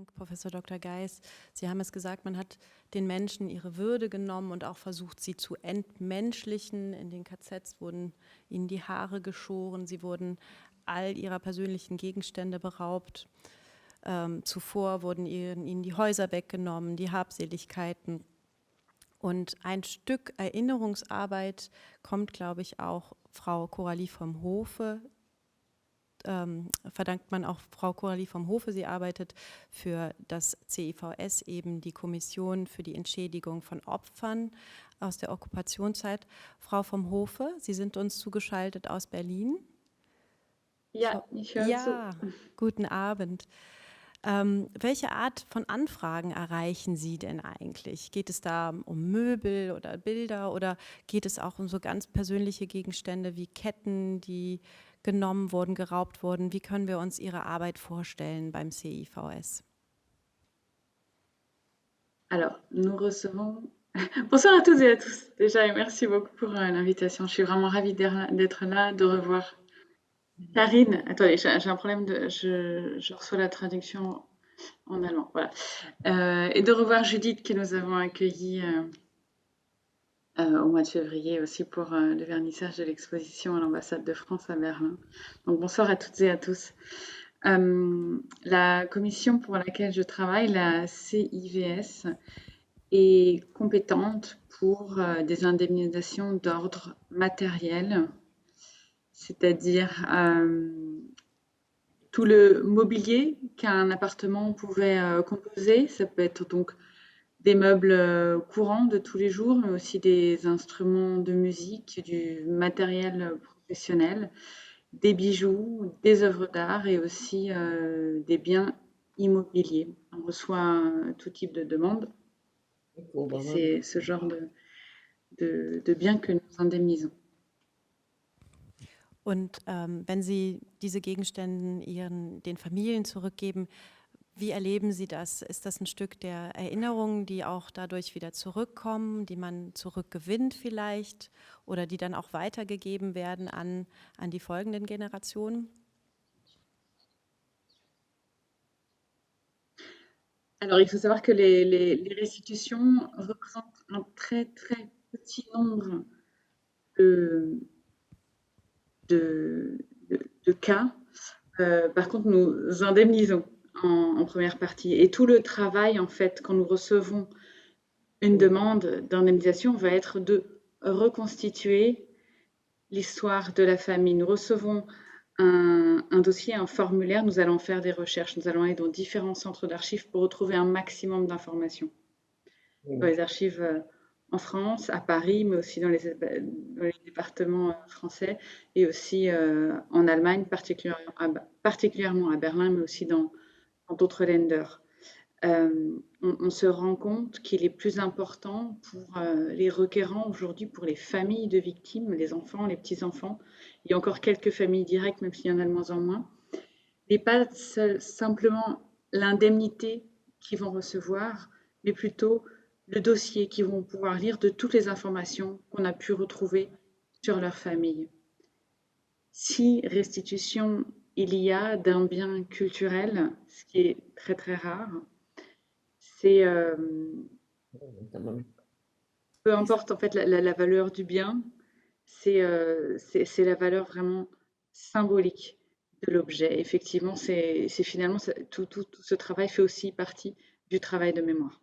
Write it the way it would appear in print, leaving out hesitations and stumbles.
Dank, Professor Dr. Geis. Sie haben es gesagt, man hat den Menschen ihre Würde genommen und auch versucht, sie zu entmenschlichen. In den KZs wurden ihnen die Haare geschoren, sie wurden all ihrer persönlichen Gegenstände beraubt. Zuvor wurden ihnen die Häuser weggenommen, die Habseligkeiten. Und ein Stück Erinnerungsarbeit kommt, glaube ich, auch Frau Coralie vom Hofe, verdankt man auch Frau Coralie vom Hofe. Sie arbeitet für das CIVS, eben die Kommission für die Entschädigung von Opfern aus der Okkupationszeit. Frau vom Hofe, Sie sind uns zugeschaltet aus Berlin. Ja, ich höre zu. Ja, guten Abend. Welche Art von Anfragen erreichen Sie denn eigentlich? Geht es da um Möbel oder Bilder oder geht es auch um so ganz persönliche Gegenstände wie Ketten, die genommen wurden, geraubt wurden? Wie können wir uns Ihre Arbeit vorstellen beim CIVS? Alors, nous recevons... Bonsoir à toutes et à tous. Déjà, et merci beaucoup pour l'invitation. Je suis vraiment ravie d'être là, de revoir Karine. Attendez, j'ai un problème de... Je reçois la traduction en allemand. Voilà. Et de revoir Judith que nous avons accueillie au mois de février aussi pour le vernissage de l'exposition à l'ambassade de France à Berlin. Donc, bonsoir à toutes et à tous. La commission pour laquelle je travaille, la CIVS, est compétente pour des indemnisations d'ordre matériel, c'est-à-dire tout le mobilier qu'un appartement pouvait composer. Ça peut être donc des meubles courants de tous les jours, mais aussi des instruments de musique, du matériel professionnel, des bijoux, des œuvres d'art et aussi des biens immobiliers. On reçoit tout type de demandes et c'est ce genre de biens que nous indemnisons. Und wenn Sie diese Gegenstände den Familien zurückgeben, wie erleben Sie das? Ist das ein Stück der Erinnerungen, die auch dadurch wieder zurückkommen, die man zurückgewinnt vielleicht oder die dann auch weitergegeben werden an die folgenden Generationen? Alors, il faut savoir que les restitutions représentent un très très petit nombre de, de, de cas. Par contre, nous indemnisons en première partie. Et tout le travail, en fait, quand nous recevons une demande d'indemnisation, va être de reconstituer l'histoire de la famille. Nous recevons un dossier, un formulaire, nous allons faire des recherches, nous allons aller dans différents centres d'archives pour retrouver un maximum d'informations. Dans les archives en France, à Paris, mais aussi dans les départements français et aussi en Allemagne, particulièrement à Berlin, mais aussi dans d'autres Länder. On se rend compte qu'il est plus important pour les requérants aujourd'hui, pour les familles de victimes, les enfants, les petits-enfants. Il y a encore quelques familles directes, même s'il y en a de moins en moins. Mais pas simplement l'indemnité qu'ils vont recevoir, mais plutôt le dossier qu'ils vont pouvoir lire de toutes les informations qu'on a pu retrouver sur leur famille. Si restitution il y a d'un bien culturel, ce qui est très très rare, c'est peu importe en fait la valeur du bien, c'est la valeur vraiment symbolique de l'objet. Effectivement, c'est finalement tout ce travail fait aussi partie du travail de mémoire.